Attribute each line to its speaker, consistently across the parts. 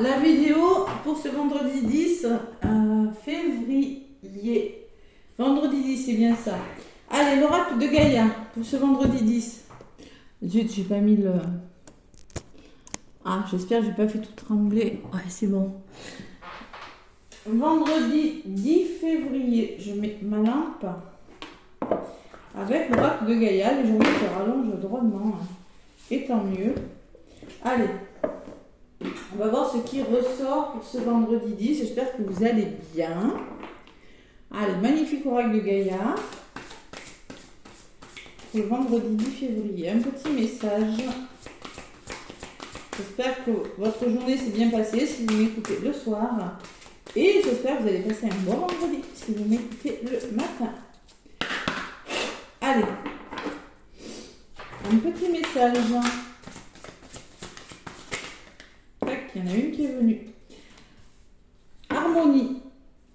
Speaker 1: la vidéo pour ce vendredi 10 février. Vendredi 10, c'est bien ça. Allez, l'oracle de Gaïa pour ce vendredi 10. Zut, j'ai pas mis le... Ah, j'espère que j'ai pas fait tout trembler. Ouais, c'est bon. Vendredi 10 février, je mets ma lampe avec l'oracle de Gaïa. Les journées se rallongent drôlement. Et tant mieux. Allez, on va voir ce qui ressort pour ce vendredi 10. J'espère que vous allez bien. Allez, magnifique oracle de Gaïa. Pour le vendredi 10 février, un petit message. J'espère que votre journée s'est bien passée si vous m'écoutez le soir. Et j'espère que vous allez passer un bon vendredi si vous m'écoutez le matin. Allez, un petit message. Tac, il y en a une qui est venue. Harmonie.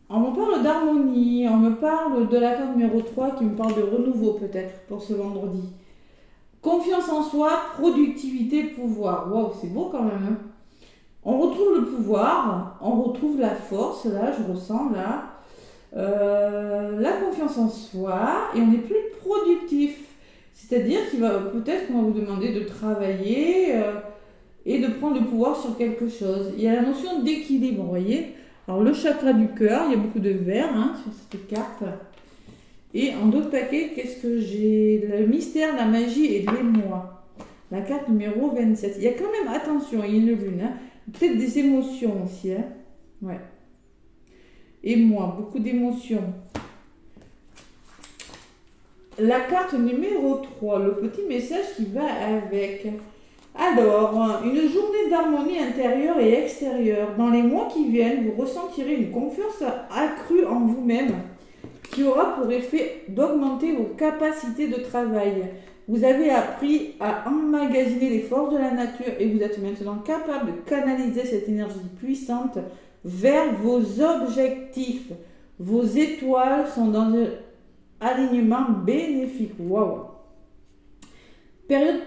Speaker 1: On me parle d'harmonie, on me parle de la carte numéro 3 qui me parle de renouveau peut-être pour ce vendredi. Confiance en soi, productivité, pouvoir. Waouh, c'est beau quand même. Hein. On retrouve le pouvoir, on retrouve la force, là, je ressens là. La confiance en soi et on est plus productif. C'est-à-dire qu'il va peut-être qu'on va vous demander de travailler et de prendre le pouvoir sur quelque chose. Il y a la notion d'équilibre, vous voyez. Alors le chakra du cœur, il y a beaucoup de vert sur cette carte. Et en d'autres paquets, qu'est-ce que j'ai? Le mystère, la magie et l'émoi. La carte numéro 27. Il y a quand même, attention, il y a une lune. Peut-être des émotions aussi. Ouais. Émoi, beaucoup d'émotions. La carte numéro 3, le petit message qui va avec. Alors, une journée d'harmonie intérieure et extérieure. Dans les mois qui viennent, vous ressentirez une confiance accrue en vous-même qui aura pour effet d'augmenter vos capacités de travail. Vous avez appris à emmagasiner les forces de la nature et vous êtes maintenant capable de canaliser cette énergie puissante vers vos objectifs. Vos étoiles sont dans un alignement bénéfique. Waouh! Période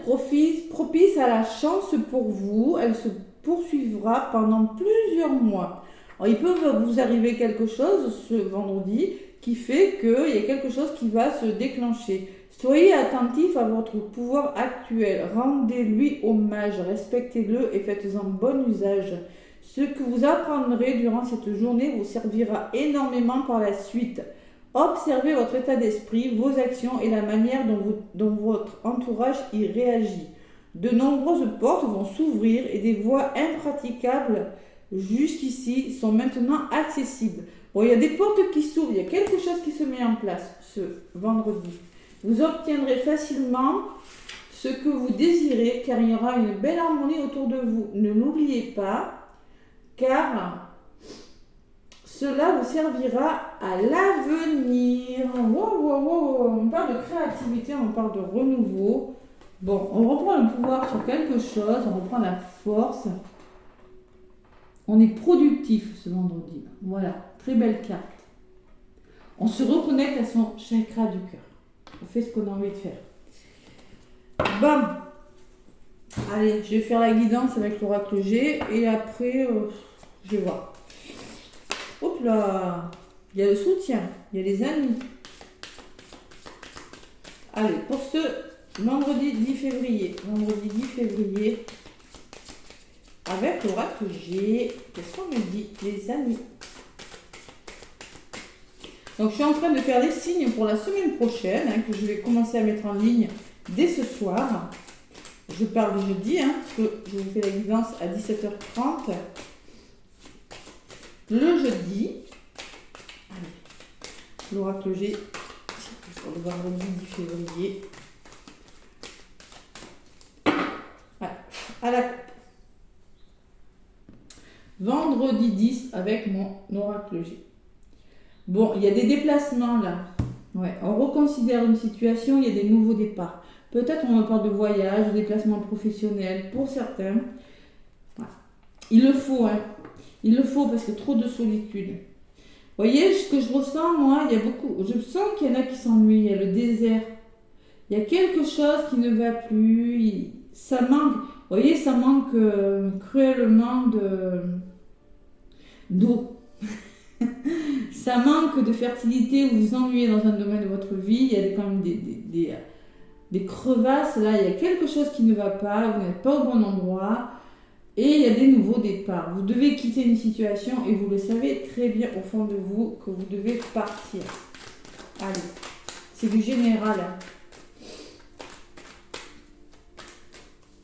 Speaker 1: propice à la chance pour vous. Elle se poursuivra pendant plusieurs mois. Alors, il peut vous arriver quelque chose ce vendredi qui fait qu'il y a quelque chose qui va se déclencher. Soyez attentif à votre pouvoir actuel. Rendez-lui hommage, respectez-le et faites-en bon usage. Ce que vous apprendrez durant cette journée vous servira énormément par la suite. Observez votre état d'esprit, vos actions et la manière dont votre entourage y réagit. De nombreuses portes vont s'ouvrir et des voies impraticables jusqu'ici sont maintenant accessibles. Bon, il y a des portes qui s'ouvrent, il y a quelque chose qui se met en place ce vendredi. Vous obtiendrez facilement ce que vous désirez car il y aura une belle harmonie autour de vous. Ne l'oubliez pas car cela vous servira à l'avenir. Wow. On parle de créativité, on parle de renouveau. Bon, on reprend le pouvoir sur quelque chose, on reprend la force. On est productif ce vendredi. Voilà, très belle carte. On se reconnecte à son chakra du cœur. On fait ce qu'on a envie de faire. Bam! Allez, je vais faire la guidance avec l'oracle G et après, je vais voir. Hop là! Il y a le soutien, il y a les amis. Allez, pour ce vendredi 10 février. Vendredi 10 février. Avec l'oracle G, qu'est-ce qu'on me dit, les amis? Donc, je suis en train de faire les signes pour la semaine prochaine, que je vais commencer à mettre en ligne dès ce soir. Je parle jeudi, parce que je vous fais la guidance à 17h30. Le jeudi, allez, l'oracle G, pour le vendredi 10 février. Voilà, à la coupe. Vendredi 10 avec mon oracle G. Bon, il y a des déplacements là. Ouais, on reconsidère une situation, il y a des nouveaux départs. Peut-être on parle de voyage, de déplacement professionnel pour certains. Voilà. Il le faut, Il le faut parce que trop de solitude. Vous voyez, ce que je ressens, moi, il y a beaucoup. Je sens qu'il y en a qui s'ennuient, il y a le désert. Il y a quelque chose qui ne va plus, ça manque. Vous voyez, ça manque cruellement d'eau. Ça manque de fertilité, vous vous ennuyez dans un domaine de votre vie, il y a quand même des crevasses, là, il y a quelque chose qui ne va pas, vous n'êtes pas au bon endroit, et il y a des nouveaux départs. Vous devez quitter une situation, et vous le savez très bien au fond de vous que vous devez partir. Allez, c'est du général.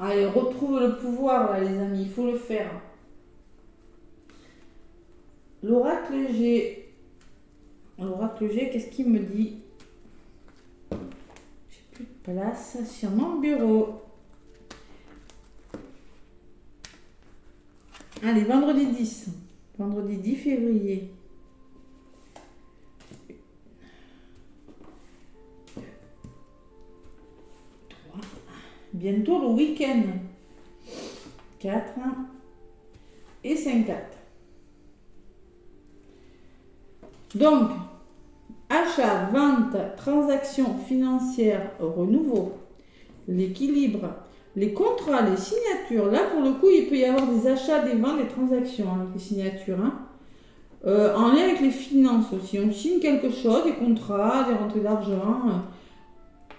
Speaker 1: Allez, retrouve le pouvoir, là, les amis, il faut le faire. L'oracle G, qu'est-ce qu'il me dit? J'ai plus de place sur mon bureau. Allez, vendredi 10 février. Bientôt le week-end. 4 et 5-4. Donc, achat, vente, transaction financière, renouveau, l'équilibre, les contrats, les signatures. Là, pour le coup, il peut y avoir des achats, des ventes, des transactions avec les signatures. En lien avec les finances aussi. On signe quelque chose, des contrats, des rentrées d'argent.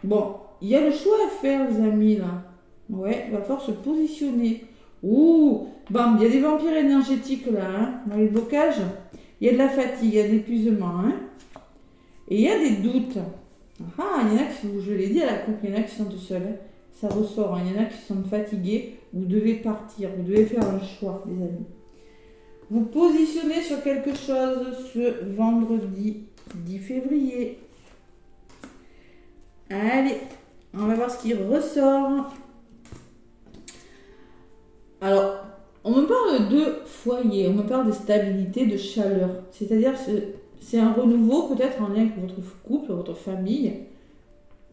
Speaker 1: Bon, il y a le choix à faire, les amis, là. Ouais, il va falloir se positionner. Ouh, bam, il y a des vampires énergétiques, là, dans les blocages. Il y a de la fatigue, il y a de l'épuisement. Et il y a des doutes. Ah, il y en a qui, je l'ai dit à la coupe, il y en a qui sont tout seuls. Ça ressort. Il y en a qui sont fatigués. Vous devez partir. Vous devez faire un choix, les amis. Vous positionnez sur quelque chose ce vendredi 10 février. Allez, on va voir ce qui ressort. Alors, on me parle de foyer, on me parle de stabilité, de chaleur. C'est-à-dire, c'est un renouveau peut-être en lien avec votre couple, votre famille.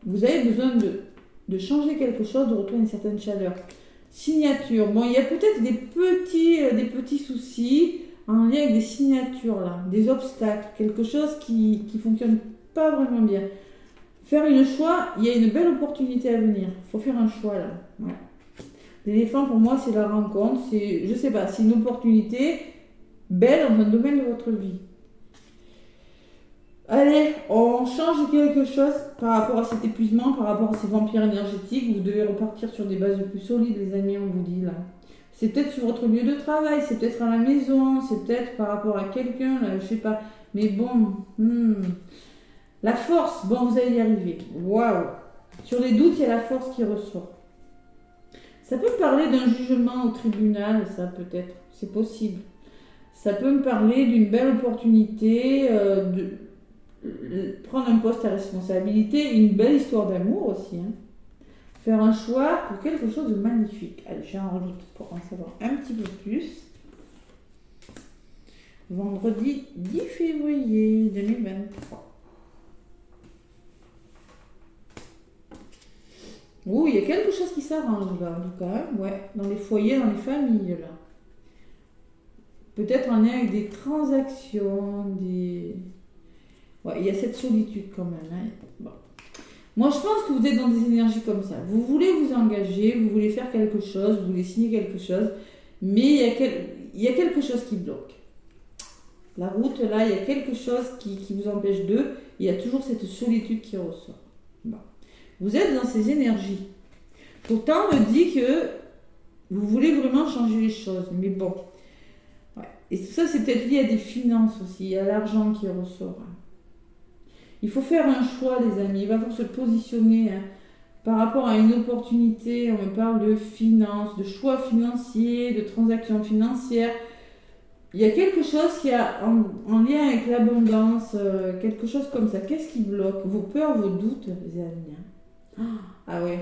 Speaker 1: Vous avez besoin de changer quelque chose, de retrouver une certaine chaleur. Signature. Bon, il y a peut-être des petits soucis en lien avec des signatures, là, des obstacles, quelque chose qui ne fonctionne pas vraiment bien. Faire un choix, il y a une belle opportunité à venir. Il faut faire un choix, là. Ouais. L'éléphant, pour moi, c'est la rencontre. Je sais pas, c'est une opportunité belle dans un domaine de votre vie. Allez, on change quelque chose par rapport à cet épuisement, par rapport à ces vampires énergétiques. Vous devez repartir sur des bases plus solides, les amis, on vous dit là. C'est peut-être sur votre lieu de travail, c'est peut-être à la maison, c'est peut-être par rapport à quelqu'un, là, je sais pas. Mais bon, la force, bon, vous allez y arriver. Waouh! Sur les doutes, il y a la force qui ressort. Ça peut me parler d'un jugement au tribunal, ça peut-être, c'est possible. Ça peut me parler d'une belle opportunité de prendre un poste à responsabilité, une belle histoire d'amour aussi. Faire un choix pour quelque chose de magnifique. Allez, j'en rajoute pour en savoir un petit peu plus. Vendredi 10 février 2023. Oh, il y a quelque chose qui s'arrange là, en tout cas. Ouais, dans les foyers, dans les familles là. Peut-être en lien avec des transactions, Ouais, il y a cette solitude quand même. Bon. Moi, je pense que vous êtes dans des énergies comme ça. Vous voulez vous engager, vous voulez faire quelque chose, vous voulez signer quelque chose, mais il y a quelque chose qui bloque. La route, là, il y a quelque chose qui vous empêche d'eux. Il y a toujours cette solitude qui ressort. Bon. Vous êtes dans ces énergies. Pourtant, on me dit que vous voulez vraiment changer les choses. Mais bon. Ouais. Et tout ça, c'est peut-être lié à des finances aussi. Il y a l'argent qui ressort. Il faut faire un choix, les amis. Il va falloir se positionner par rapport à une opportunité. On me parle de finances, de choix financiers, de transactions financières. Il y a quelque chose qui a en lien avec l'abondance, quelque chose comme ça. Qu'est-ce qui bloque? Vos peurs, vos doutes, les amis. Ah ouais.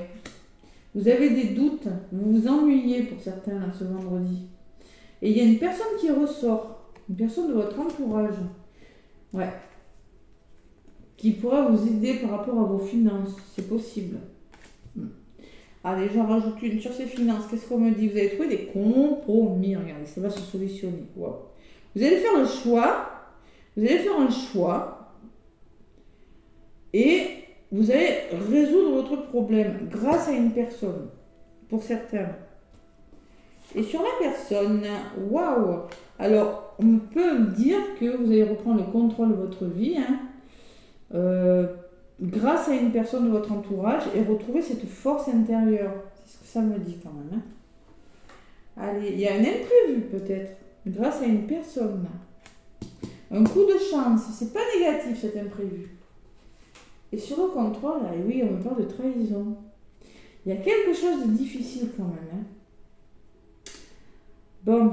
Speaker 1: Vous avez des doutes, vous vous ennuyez pour certains là, ce vendredi. Et il y a une personne qui ressort, une personne de votre entourage. Ouais. Qui pourra vous aider par rapport à vos finances. C'est possible. Allez, j'en rajoute une sur ces finances. Qu'est-ce qu'on me dit? Vous allez trouver des compromis. Regardez, ça va se solutionner. Wow. Vous allez faire le choix. Vous allez faire un choix. Et vous allez résoudre votre problème grâce à une personne. Pour certains. Et sur la personne, waouh! Alors, on peut me dire que vous allez reprendre le contrôle de votre vie, hein, grâce à une personne de votre entourage et retrouver cette force intérieure. C'est ce que ça me dit quand même. Hein. Allez, il y a un imprévu peut-être, grâce à une personne. Un coup de chance, c'est pas négatif cet imprévu. Et sur le contrôle, là, oui, on me parle de trahison. Il y a quelque chose de difficile quand même. Hein. Bon,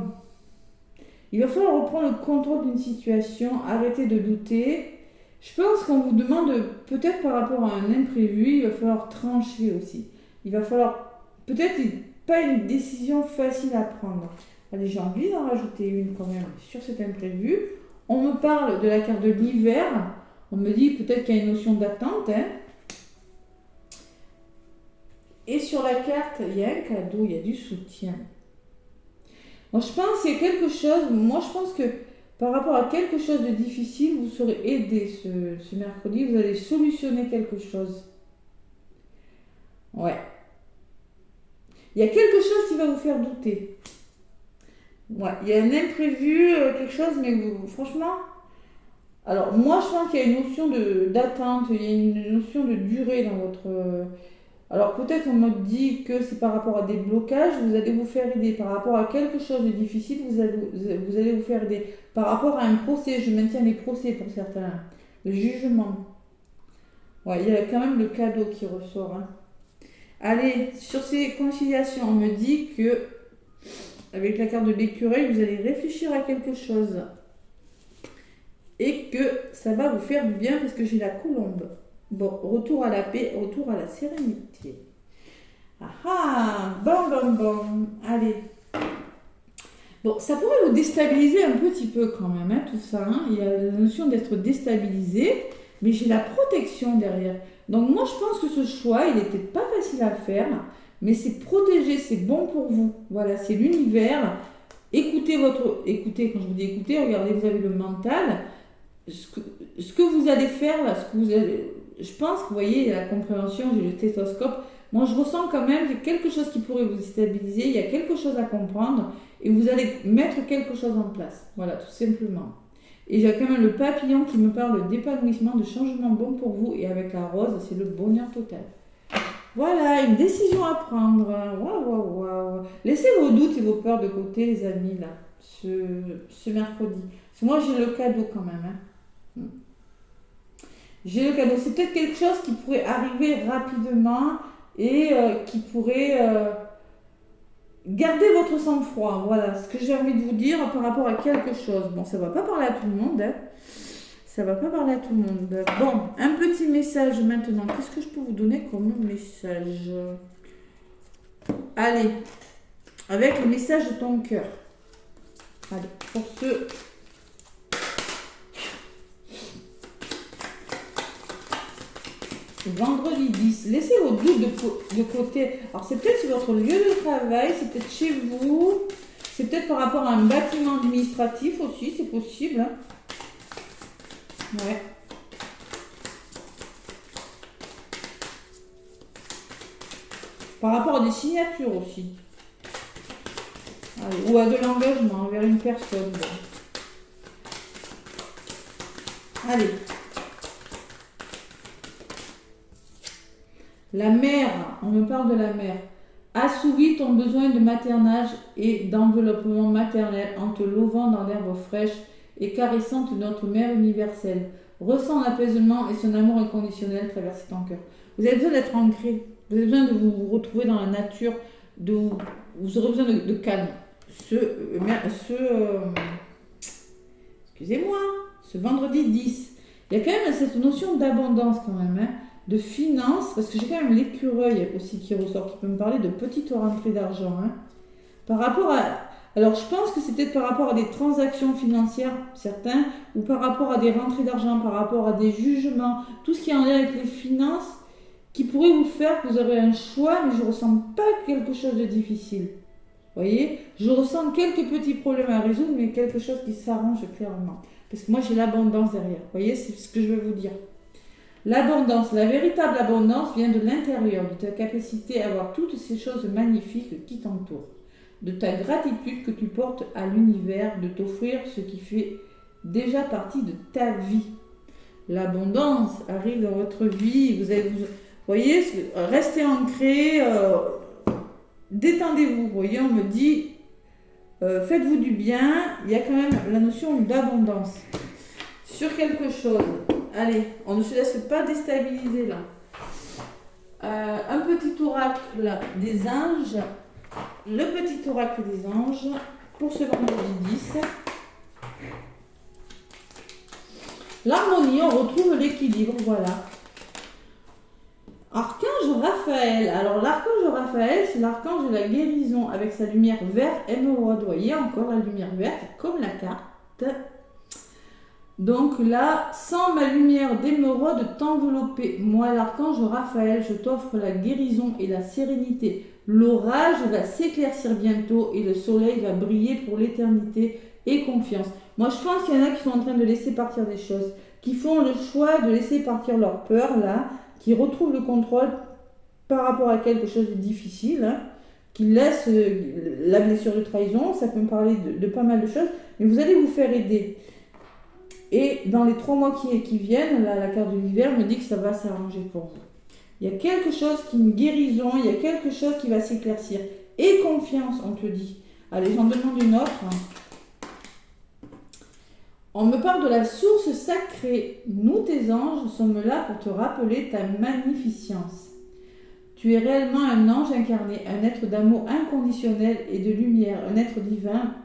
Speaker 1: il va falloir reprendre le contrôle d'une situation, arrêter de douter. Je pense qu'on vous demande, peut-être par rapport à un imprévu, il va falloir trancher aussi. Il va falloir, peut-être pas une décision facile à prendre. Allez, j'ai envie d'en rajouter une quand même sur cet imprévu. On me parle de la carte de l'hiver. On me dit peut-être qu'il y a une notion d'attente. Hein. Et sur la carte, il y a un cadeau, il y a du soutien. Moi, je pense qu'il y a quelque chose. Moi, je pense que par rapport à quelque chose de difficile, vous serez aidé ce mercredi. Vous allez solutionner quelque chose. Ouais. Il y a quelque chose qui va vous faire douter. Ouais, il y a un imprévu, quelque chose, mais franchement, alors moi je pense qu'il y a une notion d'attente, il y a une notion de durée dans votre... alors peut-être on me dit que c'est par rapport à des blocages, vous allez vous faire aider. Par rapport à quelque chose de difficile, vous allez vous faire aider. Par rapport à un procès, je maintiens les procès pour certains, le jugement. Ouais, il y a quand même le cadeau qui ressort. Hein. Allez, sur ces conciliations, on me dit que avec la carte de l'écureuil, vous allez réfléchir à quelque chose. Et que ça va vous faire du bien parce que j'ai la colombe. Bon, retour à la paix, retour à la sérénité. Ah ah, bon. Allez. Bon, ça pourrait vous déstabiliser un petit peu quand même, hein, tout ça. Hein. Il y a la notion d'être déstabilisé, mais j'ai la protection derrière. Donc moi, je pense que ce choix, il n'était pas facile à faire. Mais c'est protégé, c'est bon pour vous. Voilà, c'est l'univers. Écoutez, quand je vous dis écoutez, regardez, vous avez le mental. Ce que vous allez faire, là, je pense que vous voyez, la compréhension, j'ai le stéthoscope. Moi, je ressens quand même qu'il y a quelque chose qui pourrait vous déstabiliser. Il y a quelque chose à comprendre. Et vous allez mettre quelque chose en place. Voilà, tout simplement. Et j'ai quand même le papillon qui me parle d'épanouissement, de changement bon pour vous. Et avec la rose, c'est le bonheur total. Voilà, une décision à prendre. Waouh. Laissez vos doutes et vos peurs de côté, les amis, là, ce mercredi. Parce que moi, j'ai le cadeau quand même. Hein. J'ai le cadeau. C'est peut-être quelque chose qui pourrait arriver rapidement et qui pourrait garder votre sang-froid. Voilà ce que j'ai envie de vous dire par rapport à quelque chose. Bon, ça ne va pas parler à tout le monde. Hein. Ça va pas parler à tout le monde. Bon, un petit message maintenant. Qu'est-ce que je peux vous donner comme message? Allez, avec le message de ton cœur. Allez, pour ce... Vendredi 10. Laissez vos doutes de côté. Alors, c'est peut-être sur votre lieu de travail, c'est peut-être chez vous, c'est peut-être par rapport à un bâtiment administratif aussi, c'est possible. Hein. Ouais. Par rapport à des signatures aussi. Allez, ou à de l'engagement envers une personne. Allez. La mère, on me parle de la mère. Assouvis ton besoin de maternage et d'enveloppement maternel en te lovant dans l'herbe fraîche et caressante de notre mère universelle. Ressens l'apaisement et son amour inconditionnel traverser ton cœur. Vous avez besoin d'être ancré. Vous avez besoin de vous retrouver dans la nature. Vous aurez besoin de calme. Excusez-moi, ce vendredi 10. Il y a quand même cette notion d'abondance quand même. Hein, de finance, parce que j'ai quand même l'écureuil aussi qui ressort, qui peut me parler de petites rentrées d'argent. Hein. Par rapport à... Alors, je pense que c'est peut-être par rapport à des transactions financières, certains, ou par rapport à des rentrées d'argent, par rapport à des jugements, tout ce qui est en lien avec les finances, qui pourrait vous faire que vous aurez un choix, mais je ne ressens pas quelque chose de difficile. Vous voyez, je ressens quelques petits problèmes à résoudre, mais quelque chose qui s'arrange clairement. Parce que moi, j'ai l'abondance derrière. Vous voyez, c'est ce que je veux vous dire. L'abondance, la véritable abondance vient de l'intérieur, de ta capacité à avoir toutes ces choses magnifiques qui t'entourent. de ta gratitude que tu portes à l'univers de t'offrir ce qui fait déjà partie de ta vie. L'abondance arrive dans votre vie. Vous voyez, restez ancré, détendez-vous. Vous voyez, on me dit, faites-vous du bien. Il y a quand même la notion d'abondance. Sur quelque chose, allez, on ne se laisse pas déstabiliser là. Un petit oracle des anges. Le petit oracle des anges pour ce vendredi 10. L'harmonie, on retrouve l'équilibre, voilà. Archange Raphaël. Alors l'archange Raphaël, c'est l'archange de la guérison avec sa lumière verte émeraude. Vous voyez encore la lumière verte comme la carte. Donc là, sans ma lumière d'émeraude t'envelopper, moi l'archange Raphaël, je t'offre la guérison et la sérénité. L'orage va s'éclaircir bientôt et le soleil va briller pour l'éternité et confiance. Moi je pense qu'il y en a qui sont en train de laisser partir des choses, qui font le choix de laisser partir leur peur là, qui retrouvent le contrôle par rapport à quelque chose de difficile, hein, qui laissent la blessure de trahison, ça peut me parler de pas mal de choses, mais vous allez vous faire aider. Et dans les 3 mois qui viennent, là, la carte de l'hiver me dit que ça va s'arranger pour vous. Il y a quelque chose qui est une guérison, il y a quelque chose qui va s'éclaircir. Et confiance, on te dit. Allez, j'en demande une autre. On me parle de la source sacrée. Nous, tes anges, sommes là pour te rappeler ta magnificence. Tu es réellement un ange incarné, un être d'amour inconditionnel et de lumière, un être divin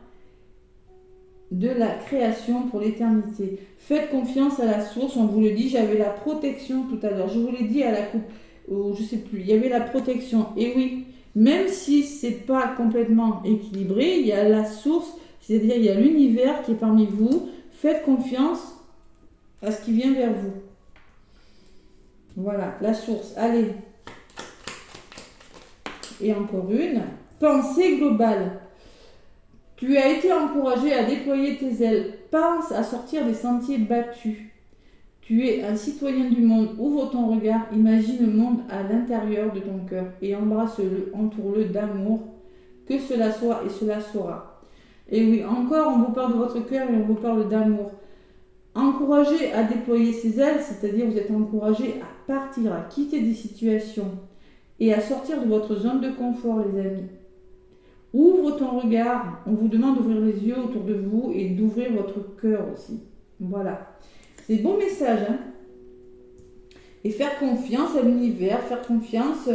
Speaker 1: de la création pour l'éternité. Faites confiance à la source, on vous le dit, j'avais la protection tout à l'heure, je vous l'ai dit à la coupe, ou je sais plus, il y avait la protection, et oui, même si c'est pas complètement équilibré, il y a la source, c'est-à-dire il y a l'univers qui est parmi vous, faites confiance à ce qui vient vers vous. Voilà, la source, allez. Et encore une, pensée globale. Tu as été encouragé à déployer tes ailes. Pense à sortir des sentiers battus. Tu es un citoyen du monde. Ouvre ton regard. Imagine le monde à l'intérieur de ton cœur et embrasse-le, entoure-le d'amour. Que cela soit et cela sera. Et oui, encore, on vous parle de votre cœur et on vous parle d'amour. Encouragé à déployer ses ailes, c'est-à-dire vous êtes encouragé à partir, à quitter des situations et à sortir de votre zone de confort, les amis. Ouvre ton regard. On vous demande d'ouvrir les yeux autour de vous et d'ouvrir votre cœur aussi. Voilà. C'est bon message, hein. Et faire confiance à l'univers, faire confiance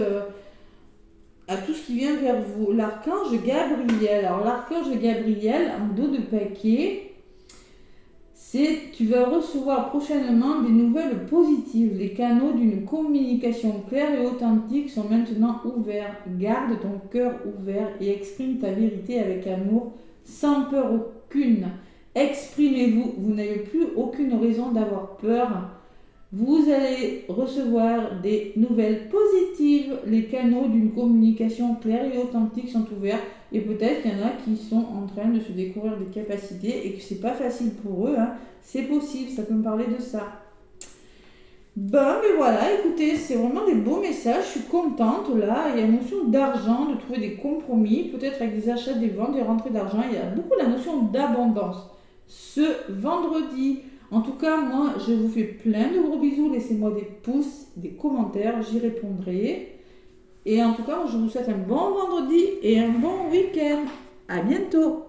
Speaker 1: à tout ce qui vient vers vous. L'archange Gabriel. Alors l'archange Gabriel, en dos de paquet, tu vas recevoir prochainement des nouvelles positives. Les canaux d'une communication claire et authentique sont maintenant ouverts. Garde ton cœur ouvert et exprime ta vérité avec amour, sans peur aucune. Exprimez-vous, vous n'avez plus aucune raison d'avoir peur. Vous allez recevoir des nouvelles positives. Les canaux d'une communication claire et authentique sont ouverts. Et peut-être qu'il y en a qui sont en train de se découvrir des capacités et que c'est pas facile pour eux, hein. C'est possible, ça peut me parler de ça. Ben, mais voilà, écoutez, c'est vraiment des beaux messages, je suis contente là. Il y a une notion d'argent, de trouver des compromis, peut-être avec des achats, des ventes, des rentrées d'argent. Il y a beaucoup la notion d'abondance. Ce vendredi, en tout cas, moi, je vous fais plein de gros bisous. Laissez-moi des pouces, des commentaires, j'y répondrai. Et en tout cas, je vous souhaite un bon vendredi et un bon week-end. À bientôt.